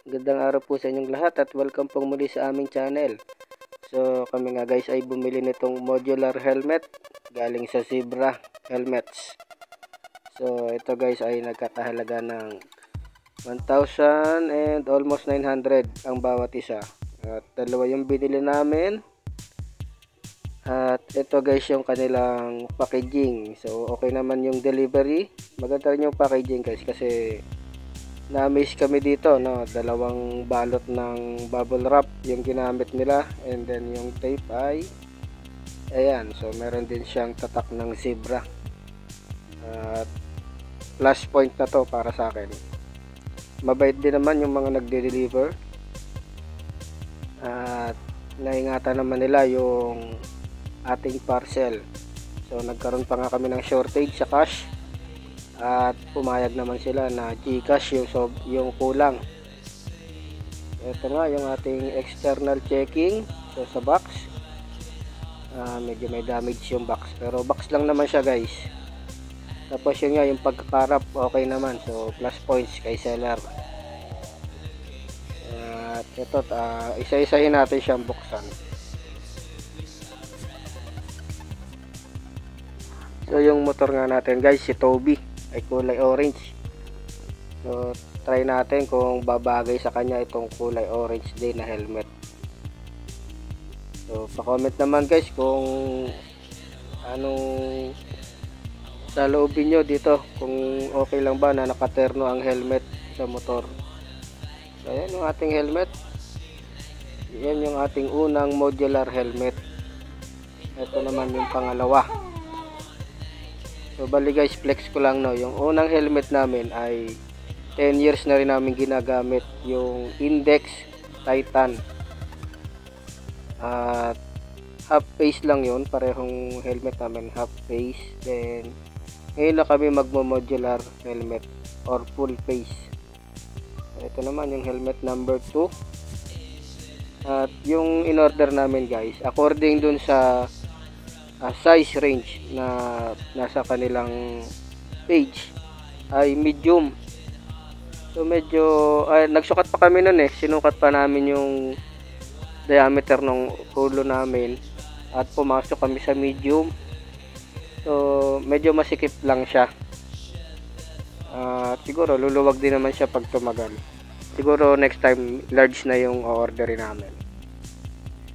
Gandang araw po sa inyong lahat at welcome po muli sa aming channel. So kami nga guys ay bumili nitong modular helmet galing sa Zebra Helmets. So ito guys ay nagkakahalaga ng 1,000 and almost 900 ang bawat isa. At dalawa yung binili namin. At ito guys yung kanilang packaging. So okay naman yung delivery. Maganda rin yung packaging guys kasi na-amaze kami dito, no? Dalawang balot ng bubble wrap yung ginamit nila, and then yung tape ay ayan. So meron din siyang tatak ng Zebra. At plus point na to para sa akin. Mabait din naman yung mga nagde-deliver. At naingatan naman nila yung ating parcel. So nagkaroon pa nga kami ng shortage sa cash. At pumayag naman sila na GCash yung kulang. Ito nga yung ating external checking. So sa box medyo may damage yung box, pero box lang naman siya guys. Tapos yun nga yung pagkakarap okay naman, so plus points kay seller. At ito isa-isahin natin siyang buksan. So yung motor nga natin guys, si Toby, ay kulay orange. So try natin kung babagay sa kanya itong kulay orange din na helmet. So pa-comment naman guys kung anong saloobin nyo dito, kung okay lang ba na nakaterno ang helmet sa motor. So ayan yung ating helmet. Yan yung ating unang modular helmet. Ito naman yung pangalawa. So bali guys, flex ko lang, no, yung unang helmet namin ay 10 years na rin namin ginagamit, yung Index Titan. At half face lang yun, parehong helmet namin, half face. Then ngayon na kami magmo-modular helmet or full face. Ito naman yung helmet number 2. At yung in-order namin guys, according dun sa size range na nasa kanilang page ay medium. So medyo nagsukat pa kami nun sinukat pa namin yung diameter ng ulo namin at pumasok kami sa medium. So medyo masikip lang siya. Siguro luluwag din naman siya pag tumagal. Siguro next time large na yung orderin namin.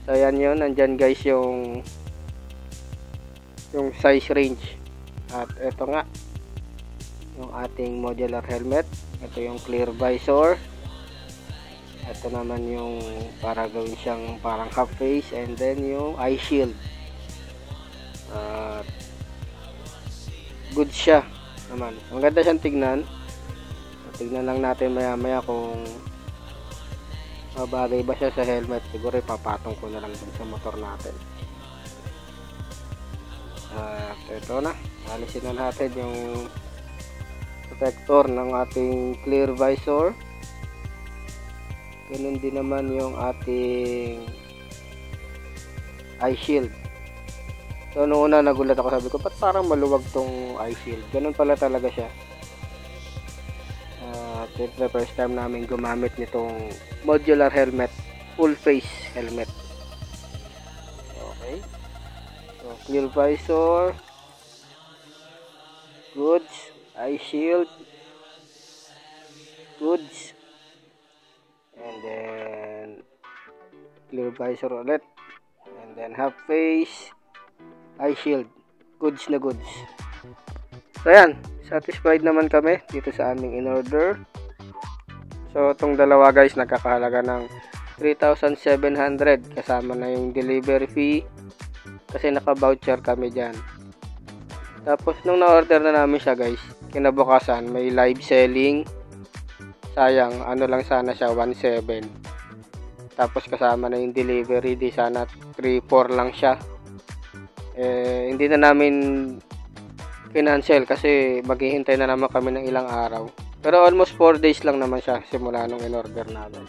So yan yun, nandyan guys yung size range. At ito nga yung ating modular helmet. Ito yung clear visor. Ito naman yung para gawin siyang parang half face, and then yung eye shield. Good siya naman, maganda siyang tignan. Tignan lang natin maya maya kung mabagay ba siya sa helmet. Siguro ipapatong ko na lang dun sa motor natin. At ito na, alisin na natin yung protector ng ating clear visor. Ganun din naman yung ating eye shield. So noong una nagulat ako, sabi ko ba't parang maluwag tong eye shield. Ganun pala talaga siya. At ito the first time namin gumamit nitong modular helmet, full face helmet. Okay, so clear visor, goods, eye shield, goods, and then clear visor ulit, and then half face, eye shield, goods na goods. So ayan, satisfied naman kami dito sa aming in-order. So itong dalawa guys nagkakahalaga ng 3,700 kasama na yung delivery fee kasi naka-voucher kami dyan. Tapos nung na-order na namin siya guys, kinabukasan may live selling. Sayang, ano lang sana siya, 1,700. Tapos kasama na yung delivery, di sana 3,400 lang siya. Hindi na namin kinancel kasi maghihintay na naman kami ng ilang araw. Pero almost 4 days lang naman siya simula nung in-order namin.